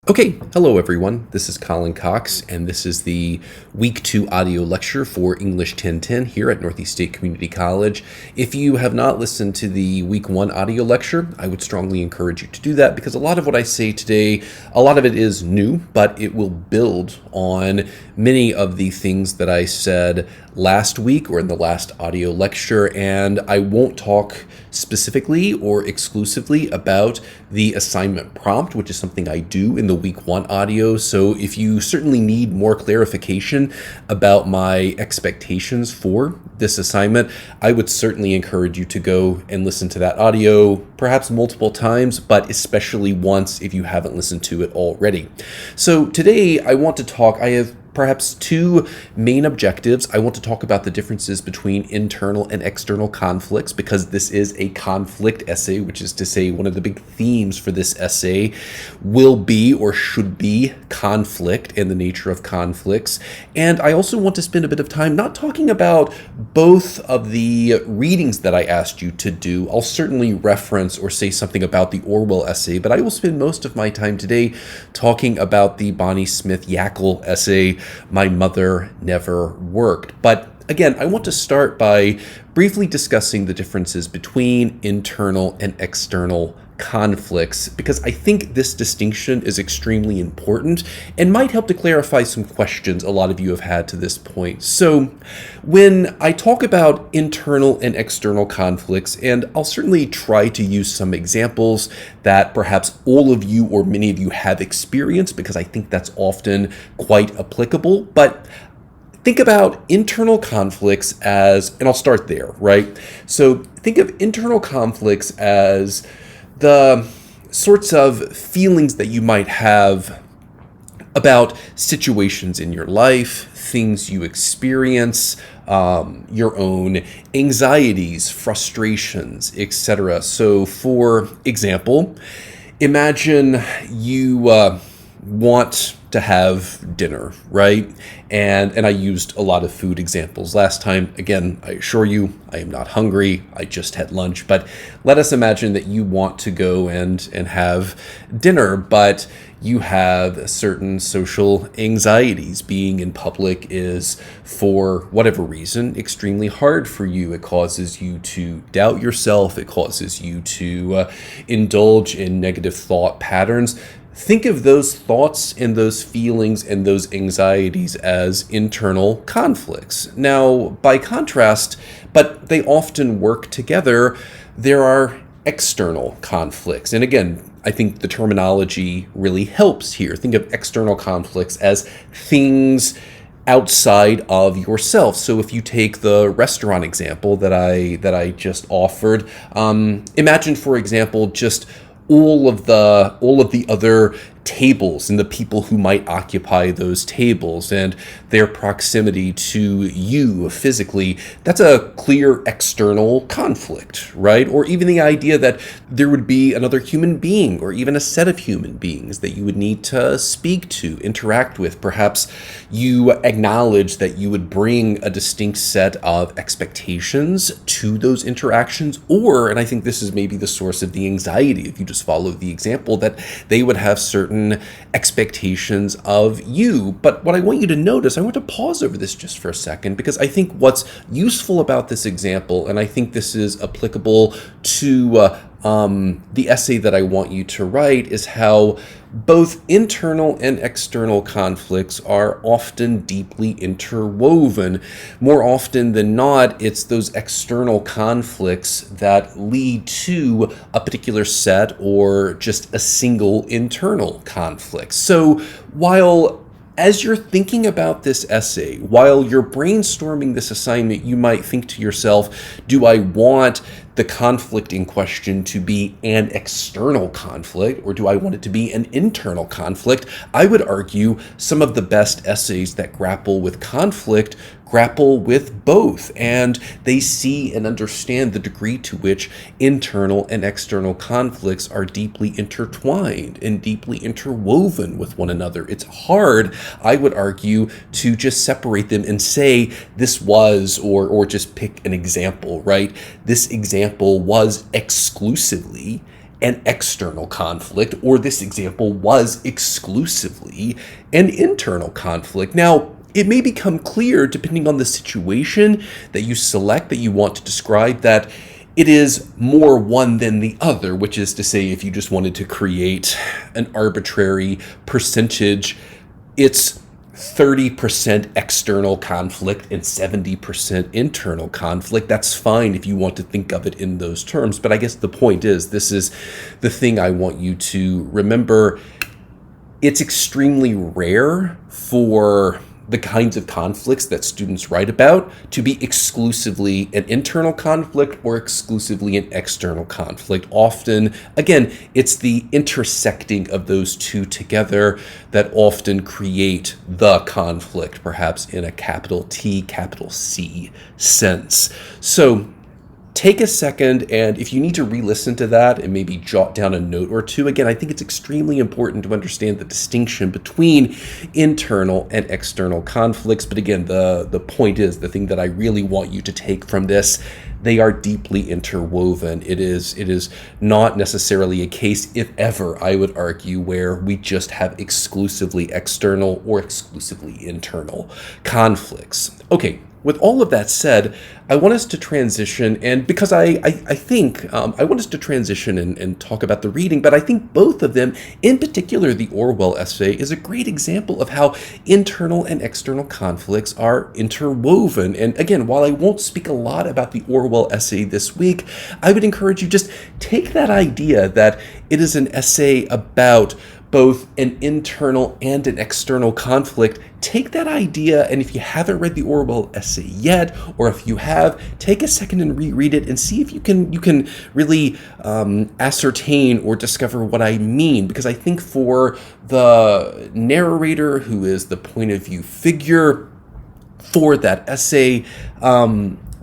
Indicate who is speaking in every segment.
Speaker 1: Okay, hello everyone. This is Colin Cox, and this is the Week 2 audio lecture for English 1010 here at Northeast State Community College. If you have not listened to the Week 1 audio lecture, I would strongly encourage you to do that because a lot of what I say today, a lot of it is new, but it will build on many of the things that I said last week or in the last audio lecture, and I won't talk specifically or exclusively about the assignment prompt, which is something I do in the Week 1 audio. So if you certainly need more clarification about my expectations for this assignment, I would certainly encourage you to go and listen to that audio, perhaps multiple times, but especially once if you haven't listened to it already. So today I want to talk, I have perhaps two main objectives. I want to talk about the differences between internal and external conflicts because this is a conflict essay, which is to say one of the big themes for this essay will be or should be conflict and the nature of conflicts. And I also want to spend a bit of time not talking about both of the readings that I asked you to do. I'll certainly reference or say something about the Orwell essay, but I will spend most of my time today talking about the Bonnie Smith Yackle essay, My Mother Never Worked. But again, I want to start by briefly discussing the differences between internal and external conflicts because I think this distinction is extremely important and might help to clarify some questions a lot of you have had to this point. So when I talk about internal and external conflicts, and I'll certainly try to use some examples that perhaps all of you or many of you have experienced because I think that's often quite applicable, but think about internal conflicts as, and I'll start there, right? So think of internal conflicts as the sorts of feelings that you might have about situations in your life, things you experience, your own anxieties, frustrations, etc. So for example, imagine you want to have dinner, right? And I used a lot of food examples last time. Again, I assure you, I am not hungry. I just had lunch. But let us imagine that you want to go and have dinner, but you have certain social anxieties. Being in public is, for whatever reason, extremely hard for you. It causes you to doubt yourself. It causes you to indulge in negative thought patterns. Think of those thoughts and those feelings and those anxieties as internal conflicts. Now, by contrast, but they often work together, there are external conflicts. And again, I think the terminology really helps here. Think of external conflicts as things outside of yourself. So if you take the restaurant example that I just offered, imagine, for example, just all of the other tables and the people who might occupy those tables and their proximity to you physically. That's a clear external conflict, right? Or even the idea that there would be another human being or even a set of human beings that you would need to speak to, interact with. Perhaps you acknowledge that you would bring a distinct set of expectations to those interactions, or, and I think this is maybe the source of the anxiety if you just follow the example, that they would have certain expectations of you. But what I want you to notice, I want to pause over this just for a second, because I think what's useful about this example, and I think this is applicable to the essay that I want you to write, is how both internal and external conflicts are often deeply interwoven. More often than not, it's those external conflicts that lead to a particular set or just a single internal conflict. So while as you're thinking about this essay, while you're brainstorming this assignment, you might think to yourself, do I want the conflict in question to be an external conflict, or do I want it to be an internal conflict? I would argue some of the best essays that grapple with conflict grapple with both, and they see and understand the degree to which internal and external conflicts are deeply intertwined and deeply interwoven with one another. It's hard, I would argue, to just separate them and say this was, or just pick an example, right? This example was exclusively an external conflict, or this example was exclusively an internal conflict. Now, it may become clear, depending on the situation that you select, that you want to describe, that it is more one than the other, which is to say, if you just wanted to create an arbitrary percentage, it's 30% external conflict and 70% internal conflict. That's fine if you want to think of it in those terms. But I guess the point is, this is the thing I want you to remember. It's extremely rare for the kinds of conflicts that students write about to be exclusively an internal conflict or exclusively an external conflict. Often, again, it's the intersecting of those two together that often create the conflict, perhaps in a capital T, capital C sense. So take a second, and if you need to re-listen to that and maybe jot down a note or two, again, I think it's extremely important to understand the distinction between internal and external conflicts. But again, the point is, the thing that I really want you to take from this, they are deeply interwoven. It is not necessarily a case, if ever, I would argue, where we just have exclusively external or exclusively internal conflicts. Okay. With all of that said, I want us to transition, and because I think I want us to transition and talk about the reading, but I think both of them, in particular the Orwell essay, is a great example of how internal and external conflicts are interwoven. And again, while I won't speak a lot about the Orwell essay this week, I would encourage you just take that idea that it is an essay about both an internal and an external conflict. Take that idea, and if you haven't read the Orwell essay yet, or if you have, take a second and reread it and see if you can really ascertain or discover what I mean. Because I think for the narrator, who is the point of view figure for that essay,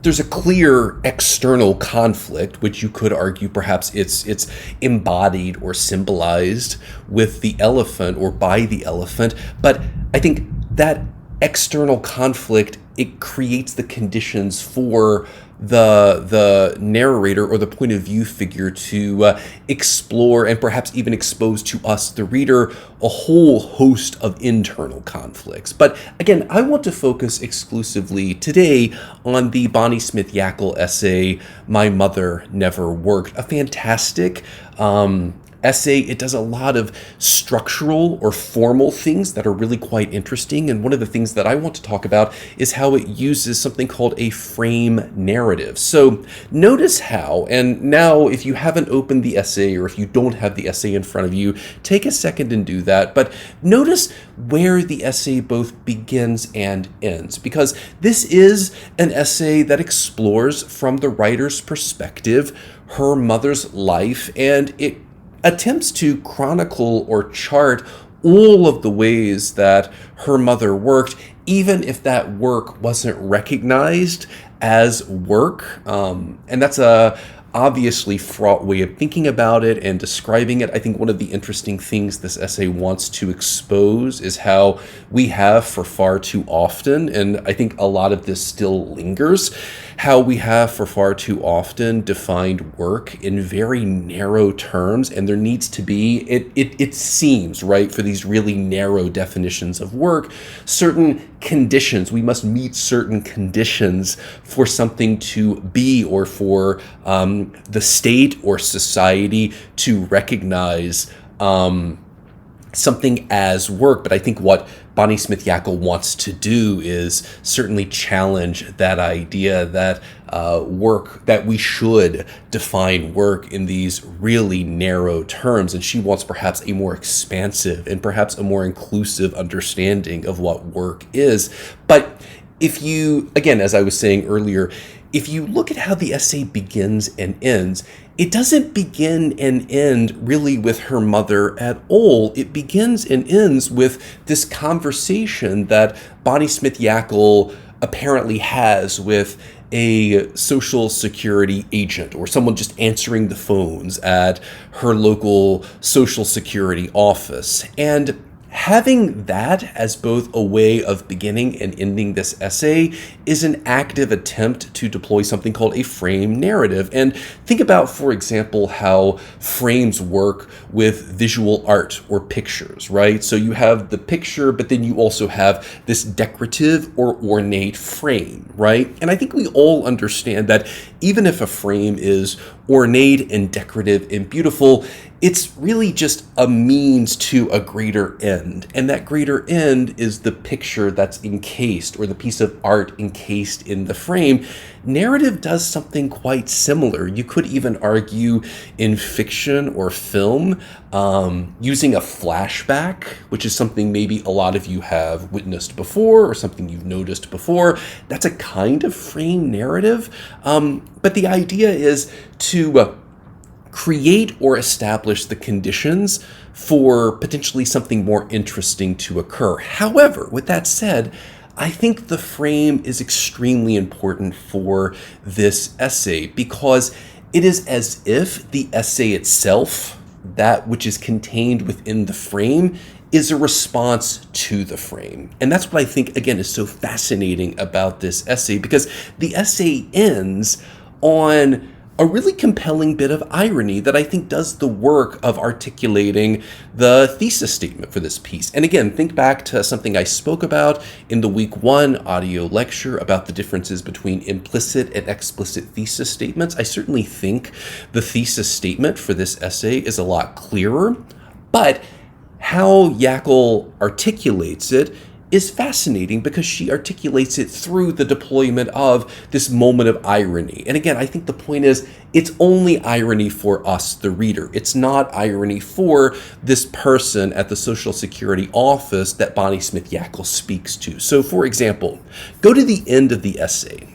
Speaker 1: there's a clear external conflict, which you could argue perhaps it's embodied or symbolized with the elephant or by the elephant. But I think that external conflict, it creates the conditions for the narrator or the point of view figure to explore and perhaps even expose to us, the reader, a whole host of internal conflicts. But again, I want to focus exclusively today on the Bonnie Smith Yakel essay, My Mother Never Worked. A fantastic essay. It does a lot of structural or formal things that are really quite interesting. And one of the things that I want to talk about is how it uses something called a frame narrative. So notice how, and now if you haven't opened the essay or if you don't have the essay in front of you, take a second and do that. But notice where the essay both begins and ends, because this is an essay that explores from the writer's perspective her mother's life, and it attempts to chronicle or chart all of the ways that her mother worked, even if that work wasn't recognized as work. And that's a obviously fraught way of thinking about it and describing it. I think one of the interesting things this essay wants to expose is how we have for far too often, and I think a lot of this still lingers, how we have for far too often defined work in very narrow terms, and there needs to be, it seems, right, for these really narrow definitions of work, certain conditions. We must meet certain conditions for something to be, or for the state or society to recognize something as work. But I think what Bonnie Smith Yakel wants to do is certainly challenge that idea that work, that we should define work in these really narrow terms. And she wants perhaps a more expansive and perhaps a more inclusive understanding of what work is. But if you, again, as I was saying earlier, if you look at how the essay begins and ends, it doesn't begin and end really with her mother at all. It begins and ends with this conversation that Bonnie Smith Yakel apparently has with a Social Security agent, or someone just answering the phones at her local Social Security office. And having that as both a way of beginning and ending this essay is an active attempt to deploy something called a frame narrative. And think about, for example, how frames work with visual art or pictures, right? So you have the picture, but then you also have this decorative or ornate frame, right? And I think we all understand that even if a frame is ornate and decorative and beautiful, it's really just a means to a greater end. And that greater end is the picture that's encased or the piece of art encased in the frame. Narrative does something quite similar. You could even argue in fiction or film, using a flashback, which is something maybe a lot of you have witnessed before or something you've noticed before. That's a kind of frame narrative. But the idea is to create or establish the conditions for potentially something more interesting to occur. However, with that said, I think the frame is extremely important for this essay because it is as if the essay itself, that which is contained within the frame, is a response to the frame. And that's what I think, again, is so fascinating about this essay, because the essay ends on a really compelling bit of irony that I think does the work of articulating the thesis statement for this piece. And again, think back to something I spoke about in the week 1 audio lecture about the differences between implicit and explicit thesis statements. I certainly think the thesis statement for this essay is a lot clearer, but how Yackel articulates it is fascinating because she articulates it through the deployment of this moment of irony. And again, I think the point is it's only irony for us, the reader. It's not irony for this person at the Social Security office that Bonnie Smith Yackel speaks to. So for example, go to the end of the essay.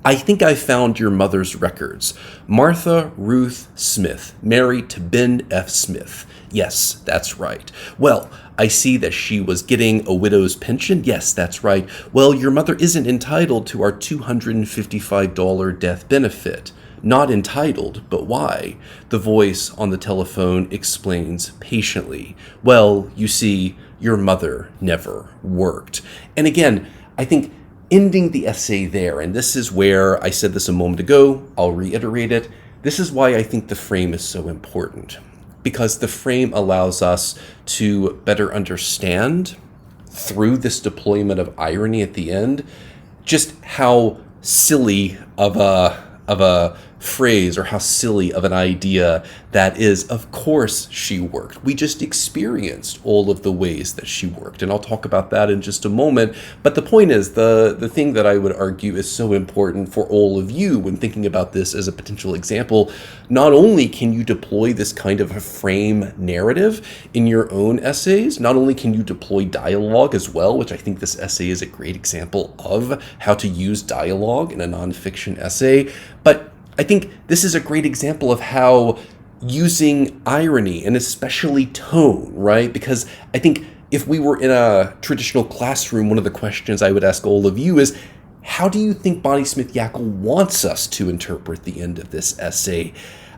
Speaker 1: I think I found your mother's records. Martha Ruth Smith, married to Ben F. Smith. Yes, that's right. Well, I see that she was getting a widow's pension. Yes, that's right. Well, your mother isn't entitled to our $255 death benefit. Not entitled, but why? The voice on the telephone explains patiently. Well, you see, your mother never worked. And again, I think ending the essay there, and this is where I said this a moment ago, I'll reiterate it. This is why I think the frame is so important. Because the frame allows us to better understand through this deployment of irony at the end, just how silly of a phrase or how silly of an idea that is. Of course she worked. We just experienced all of the ways that she worked. And I'll talk about that in just a moment. But the point is, the thing that I would argue is so important for all of you when thinking about this as a potential example, not only can you deploy this kind of a frame narrative in your own essays, not only can you deploy dialogue as well, which I think this essay is a great example of how to use dialogue in a nonfiction essay, but I think this is a great example of how using irony and especially tone, right? Because I think if we were in a traditional classroom, one of the questions I would ask all of you is, how do you think Bonnie Smith Yackel wants us to interpret the end of this essay?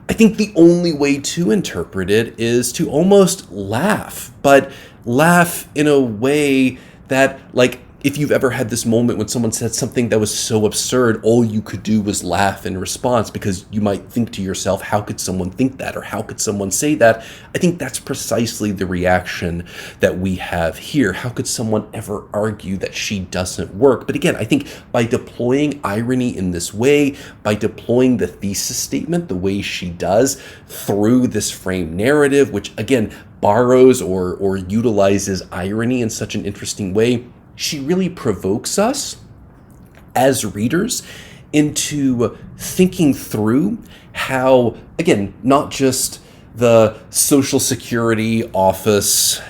Speaker 1: I think the only way to interpret it is to almost laugh, but laugh in a way that, like, if you've ever had this moment when someone said something that was so absurd, all you could do was laugh in response because you might think to yourself, how could someone think that? Or how could someone say that? I think that's precisely the reaction that we have here. How could someone ever argue that she doesn't work? But again, I think by deploying irony in this way, by deploying the thesis statement the way she does through this frame narrative, which again borrows or utilizes irony in such an interesting way, she really provokes us as readers into thinking through how, again, not just the Social Security office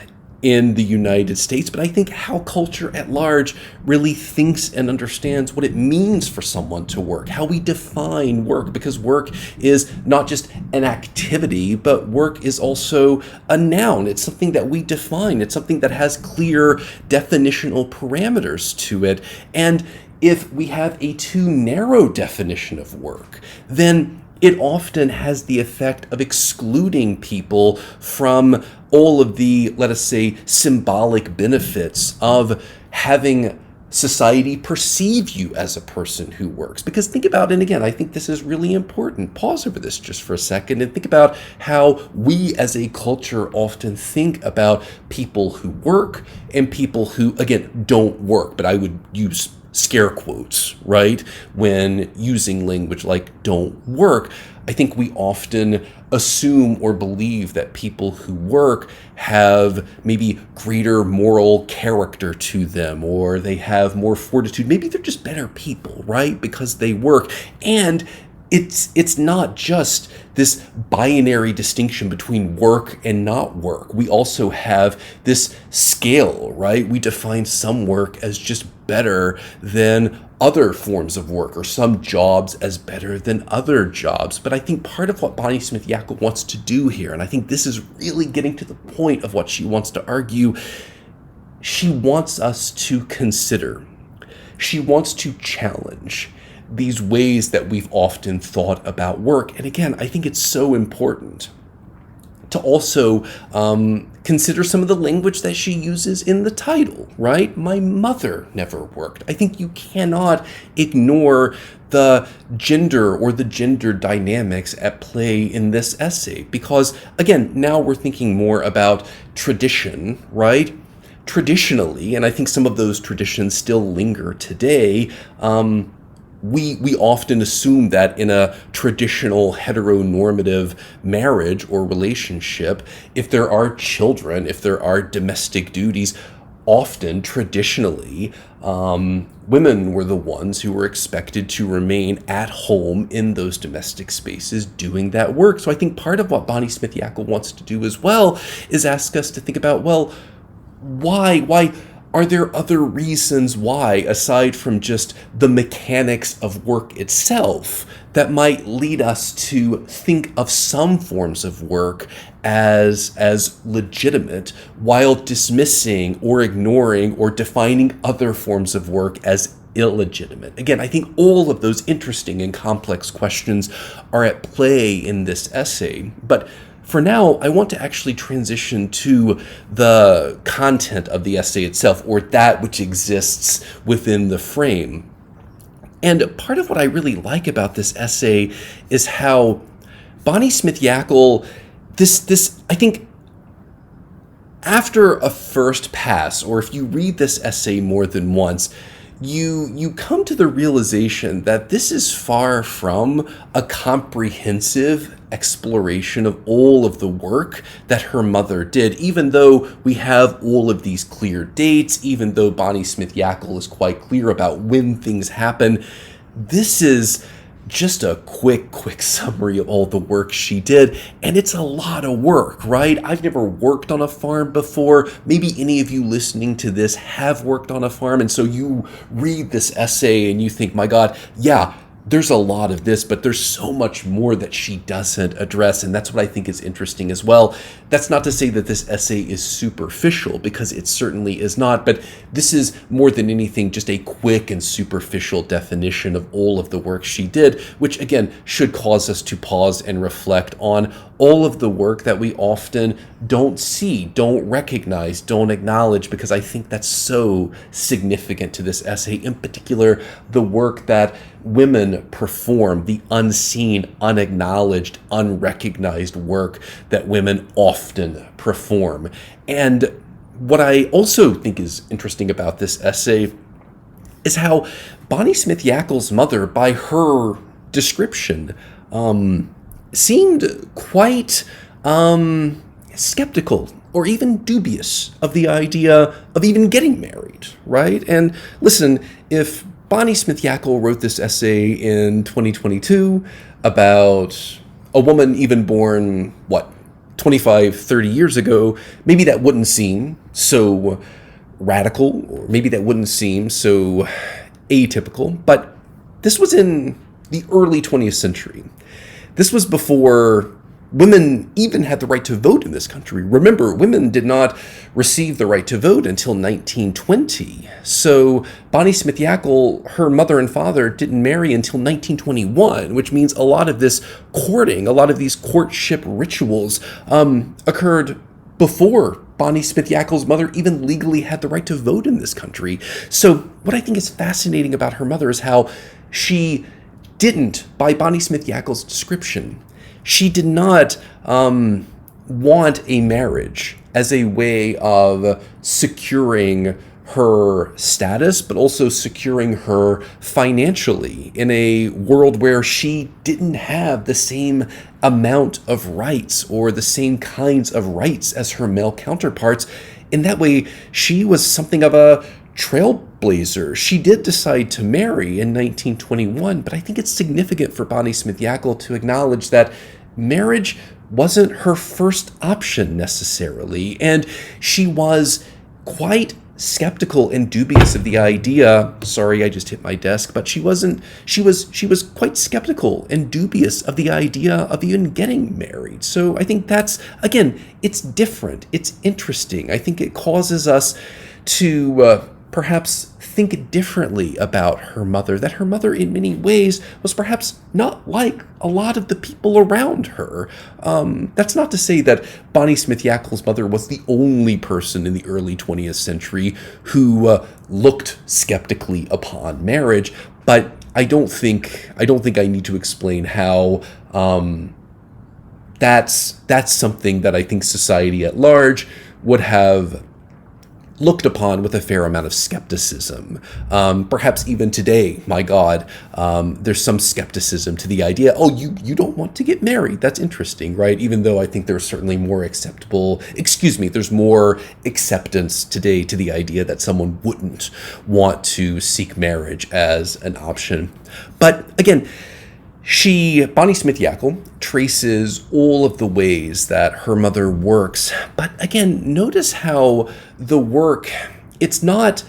Speaker 1: in the United States, but I think how culture at large really thinks and understands what it means for someone to work, how we define work, because work is not just an activity, but work is also a noun. It's something that we define. It's something that has clear definitional parameters to it. And if we have a too narrow definition of work, then it often has the effect of excluding people from all of the, let us say, symbolic benefits of having society perceive you as a person who works. Because think about, and again, I think this is really important. Pause over this just for a second and think about how we as a culture often think about people who work and people who, again, don't work. But I would use scare quotes, right? When using language like don't work, I think we often assume or believe that people who work have maybe greater moral character to them, or they have more fortitude. Maybe they're just better people, right? Because they work. And it's not just this binary distinction between work and not work. We also have this scale, right? We define some work as just better than other forms of work, or some jobs as better than other jobs. But I think part of what Bonnie Smith Yakel wants to do here, and I think this is really getting to the point of what she wants to argue, she wants us to consider, she wants to challenge these ways that we've often thought about work. And again, I think it's so important to also consider some of the language that she uses in the title, right? My mother never worked. I think you cannot ignore the gender or the gender dynamics at play in this essay, because again, now we're thinking more about tradition, right? Traditionally, and I think some of those traditions still linger today, we often assume that in a traditional heteronormative marriage or relationship, if there are children, if there are domestic duties, often traditionally, women were the ones who were expected to remain at home in those domestic spaces doing that work. So I think part of what Bonnie Smith Yakel wants to do as well is ask us to think about, well, why are there other reasons why, aside from just the mechanics of work itself, that might lead us to think of some forms of work as legitimate, while dismissing or ignoring or defining other forms of work as illegitimate? Again, I think all of those interesting and complex questions are at play in this essay. But for now, I want to actually transition to the content of the essay itself, or that which exists within the frame. And part of what I really like about this essay is how Bonnie Smith Yakel, this I think, after a first pass, or if you read this essay more than once, you come to the realization that this is far from a comprehensive exploration of all of the work that her mother did, even though we have all of these clear dates, even though Bonnie Smith Yakel is quite clear about when things happen. This is just a quick summary of all the work she did, and it's a lot of work, right? I've never worked on a farm before. Maybe any of you listening to this have worked on a farm, and so you read this essay and you think, my God, yeah, there's a lot of this, but there's so much more that she doesn't address, and that's what I think is interesting as well. That's not to say that this essay is superficial, because it certainly is not, but this is more than anything just a quick and superficial definition of all of the work she did, which again should cause us to pause and reflect on all of the work that we often don't see, don't recognize, don't acknowledge, because I think that's so significant to this essay, in particular the work that women perform, the unseen, unacknowledged, unrecognized work that women often perform. And what I also think is interesting about this essay is how Bonnie Smith Yakel's mother, by her description, seemed quite skeptical or even dubious of the idea of even getting married, right? And listen, if Bonnie Smith Yakel wrote this essay in 2022 about a woman even born, 25, 30 years ago, maybe that wouldn't seem so radical, or maybe that wouldn't seem so atypical, but this was in the early 20th century. This was before women even had the right to vote in this country. Remember, women did not receive the right to vote until 1920. So Bonnie Smith Yackle, her mother and father didn't marry until 1921, which means a lot of this courting, a lot of these courtship rituals occurred before Bonnie Smith Yackle's mother even legally had the right to vote in this country. So what I think is fascinating about her mother is how she didn't, by Bonnie Smith Yackle's description, she did not want a marriage as a way of securing her status, but also securing her financially in a world where she didn't have the same amount of rights or the same kinds of rights as her male counterparts. In that way, she was something of a trailblazer. She did decide to marry in 1921, but I think it's significant for Bonnie Smith Yackle to acknowledge that marriage wasn't her first option necessarily, and she was quite skeptical and dubious of the idea. Sorry, I just hit my desk, but she was quite skeptical and dubious of the idea of even getting married. So I think that's, again, it's different. It's interesting. I think it causes us to perhaps think differently about her mother, that her mother in many ways was perhaps not like a lot of the people around her. That's not to say that Bonnie Smith Yackle's mother was the only person in the early 20th century who looked skeptically upon marriage, but I don't think I need to explain how that's something that I think society at large would have looked upon with a fair amount of skepticism. Perhaps even today, my God, there's some skepticism to the idea, oh, you don't want to get married. That's interesting, right? Even though I think there's certainly there's more acceptance today to the idea that someone wouldn't want to seek marriage as an option. But again, Bonnie Smith Yackle traces all of the ways that her mother works. But again, notice how the work, it's not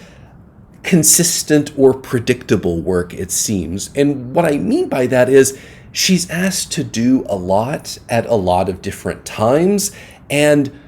Speaker 1: consistent or predictable work, it seems. And what I mean by that is she's asked to do a lot at a lot of different times. And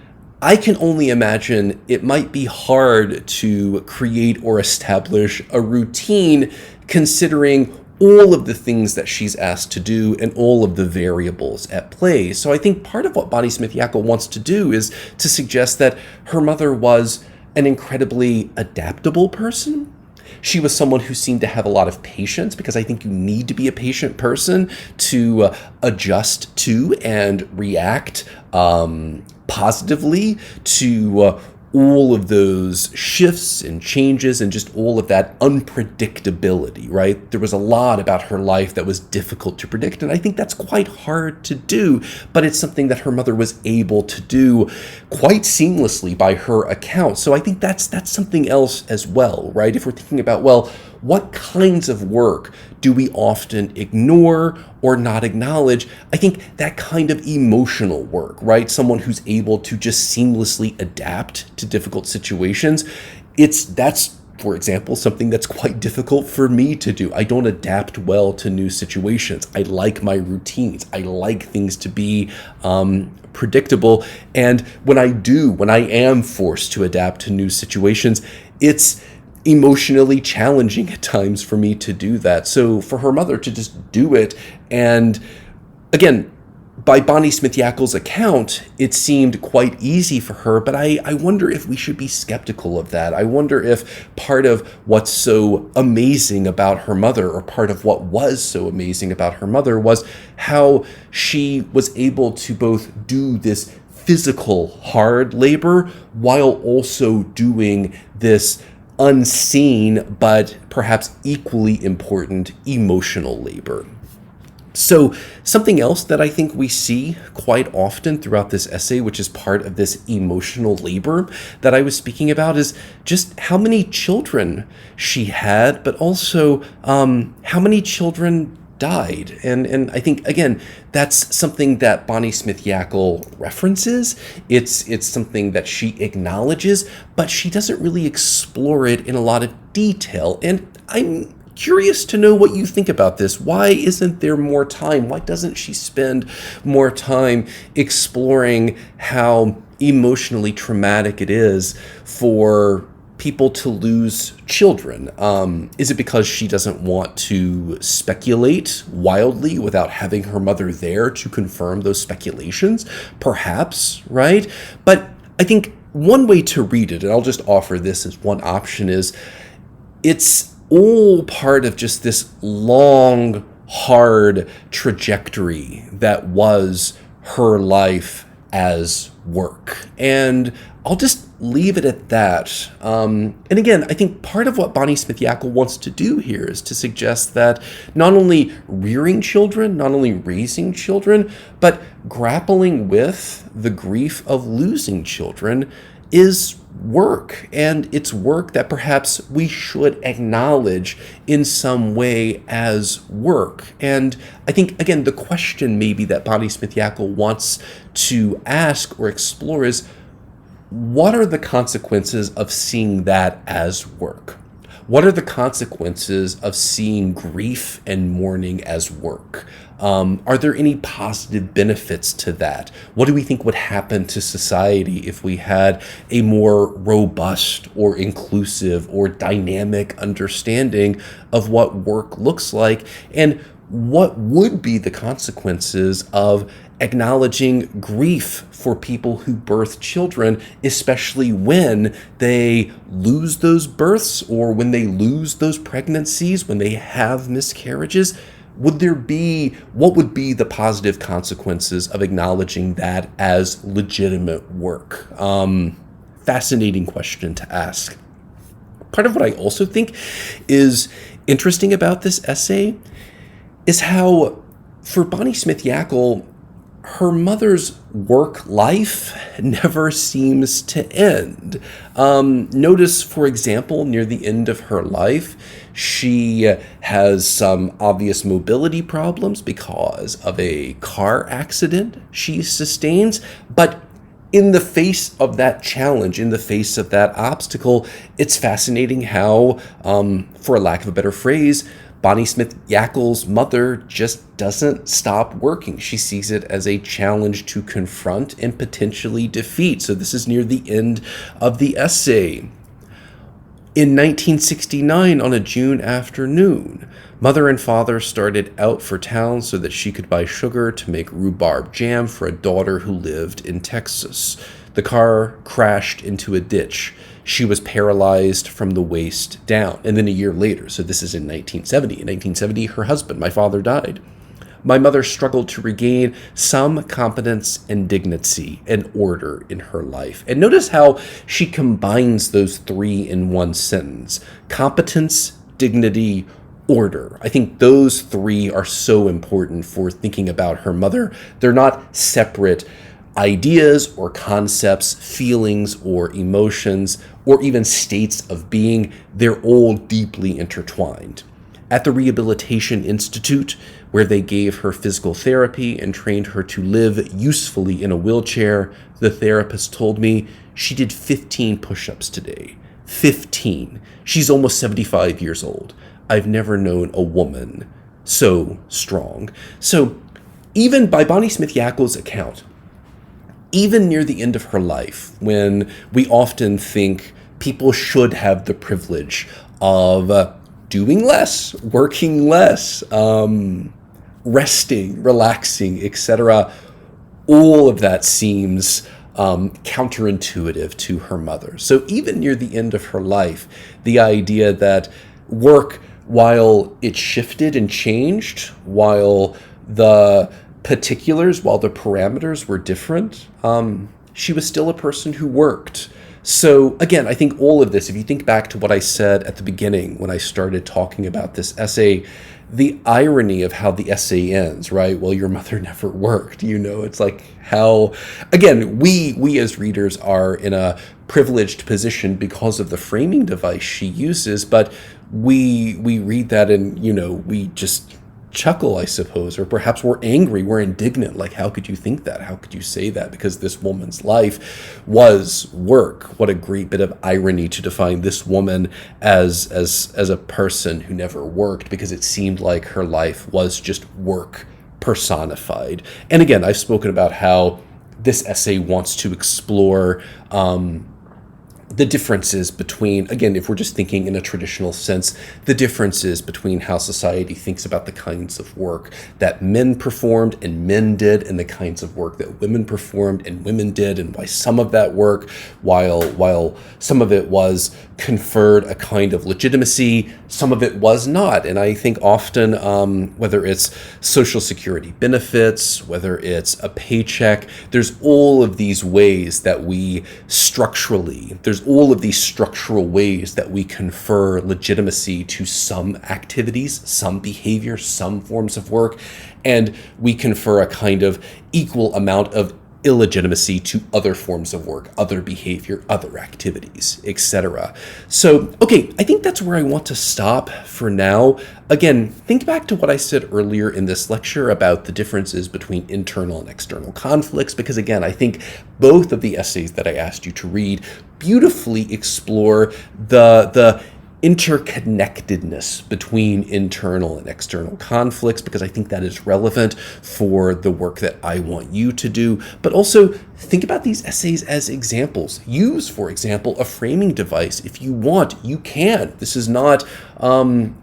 Speaker 1: I can only imagine it might be hard to create or establish a routine considering all of the things that she's asked to do and all of the variables at play. So I think part of what Bonnie Smith Yackle wants to do is to suggest that her mother was an incredibly adaptable person. She was someone who seemed to have a lot of patience, because I think you need to be a patient person to adjust to and react positively to all of those shifts and changes and just all of that unpredictability, right? There was a lot about her life that was difficult to predict, and I think that's quite hard to do, but it's something that her mother was able to do quite seamlessly by her account. So I think that's something else as well, right? If we're thinking about, well, what kinds of work do we often ignore or not acknowledge? I think that kind of emotional work, right? Someone who's able to just seamlessly adapt to difficult situations. That's, for example, something that's quite difficult for me to do. I don't adapt well to new situations. I like my routines. I like things to be predictable. And when I am forced to adapt to new situations, it's emotionally challenging at times for me to do that. So for her mother to just do it, and again, by Bonnie Smith Yackle's account, it seemed quite easy for her, but I wonder if we should be skeptical of that. I wonder if part of what's so amazing about her mother, or part of what was so amazing about her mother, was how she was able to both do this physical hard labor while also doing this unseen but perhaps equally important emotional labor. So something else that I think we see quite often throughout this essay, which is part of this emotional labor that I was speaking about, is just how many children she had, but also how many children died. And I think, again, that's something that Bonnie Smith Yackle references. It's something that she acknowledges, but she doesn't really explore it in a lot of detail. And I'm curious to know what you think about this. Why isn't there more time? Why doesn't she spend more time exploring how emotionally traumatic it is for people to lose children? Is it because she doesn't want to speculate wildly without having her mother there to confirm those speculations? Perhaps, right? But I think one way to read it, and I'll just offer this as one option, is it's all part of just this long, hard trajectory that was her life as work. And I'll just leave it at that. And again, I think part of what Bonnie Smith Yakel wants to do here is to suggest that not only rearing children, not only raising children, but grappling with the grief of losing children is work. And it's work that perhaps we should acknowledge in some way as work. And I think, again, the question maybe that Bonnie Smith Yakel wants to ask or explore is, what are the consequences of seeing that as work? What are the consequences of seeing grief and mourning as work? Are there any positive benefits to that? What do we think would happen to society if we had a more robust or inclusive or dynamic understanding of what work looks like? And what would be the consequences of acknowledging grief for people who birth children, especially when they lose those births or when they lose those pregnancies, when they have miscarriages? What would be the positive consequences of acknowledging that as legitimate work? Fascinating question to ask. Part of what I also think is interesting about this essay is how, for Bonnie Smith Yakel, her mother's work life never seems to end. Notice, for example, near the end of her life, she has some obvious mobility problems because of a car accident she sustains. But in the face of that challenge, in the face of that obstacle, it's fascinating how, for lack of a better phrase, Bonnie Smith Yakel's mother just doesn't stop working. She sees it as a challenge to confront and potentially defeat. So this is near the end of the essay. In 1969, on a June afternoon, mother and father started out for town so that she could buy sugar to make rhubarb jam for a daughter who lived in Texas. The car crashed into a ditch. She was paralyzed from the waist down. And then a year later, so this is in 1970. In 1970, her husband, my father, died. My mother struggled to regain some competence and dignity and order in her life. And notice how she combines those three in one sentence: competence, dignity, order. I think those three are so important for thinking about her mother. They're not separate ideas or concepts, feelings or emotions, or even states of being. They're all deeply intertwined. At the Rehabilitation Institute, where they gave her physical therapy and trained her to live usefully in a wheelchair, the therapist told me she did 15 push-ups today. 15. She's almost 75 years old. I've never known a woman so strong. So even by Bonnie Smith Yakel's account, even near the end of her life, when we often think people should have the privilege of doing less, working less, resting, relaxing, etc., all of that seems counterintuitive to her mother. So even near the end of her life, the idea that work, while it shifted and changed, while the particulars, while the parameters were different, she was still a person who worked. So again, I think all of this, if you think back to what I said at the beginning when I started talking about this essay, the irony of how the essay ends, right? Well, your mother never worked, it's like how, again, we as readers are in a privileged position because of the framing device she uses, but we read that and, we just chuckle, I suppose, or perhaps we're angry, we're indignant. Like, how could you think that? How could you say that? Because this woman's life was work. What a great bit of irony to define this woman as a person who never worked, because it seemed like her life was just work personified. And again, I've spoken about how this essay wants to explore the differences between, again, if we're just thinking in a traditional sense, the differences between how society thinks about the kinds of work that men performed and men did, and the kinds of work that women performed and women did, and why some of that work, while some of it was conferred a kind of legitimacy, some of it was not. And I think often, whether it's Social Security benefits, whether it's a paycheck, there's all of these ways that we there's all of these structural ways that we confer legitimacy to some activities, some behavior, some forms of work, and we confer a kind of equal amount of illegitimacy to other forms of work, other behavior, other activities, etc. So, okay, I think that's where I want to stop for now. Again, think back to what I said earlier in this lecture about the differences between internal and external conflicts, because again, I think both of the essays that I asked you to read beautifully explore the interconnectedness between internal and external conflicts, because I think that is relevant for the work that I want you to do. But also think about these essays as examples. Use, for example, a framing device. If you want, you can. This is not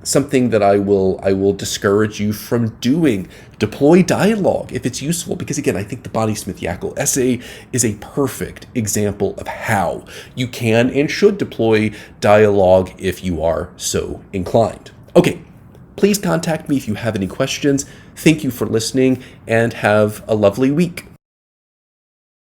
Speaker 1: something that I will discourage you from doing. Deploy dialogue if it's useful, because again, I think the Bonnie Smith-Yackel essay is a perfect example of how you can and should deploy dialogue if you are so inclined. Okay, please contact me if you have any questions. Thank you for listening, and have a lovely week.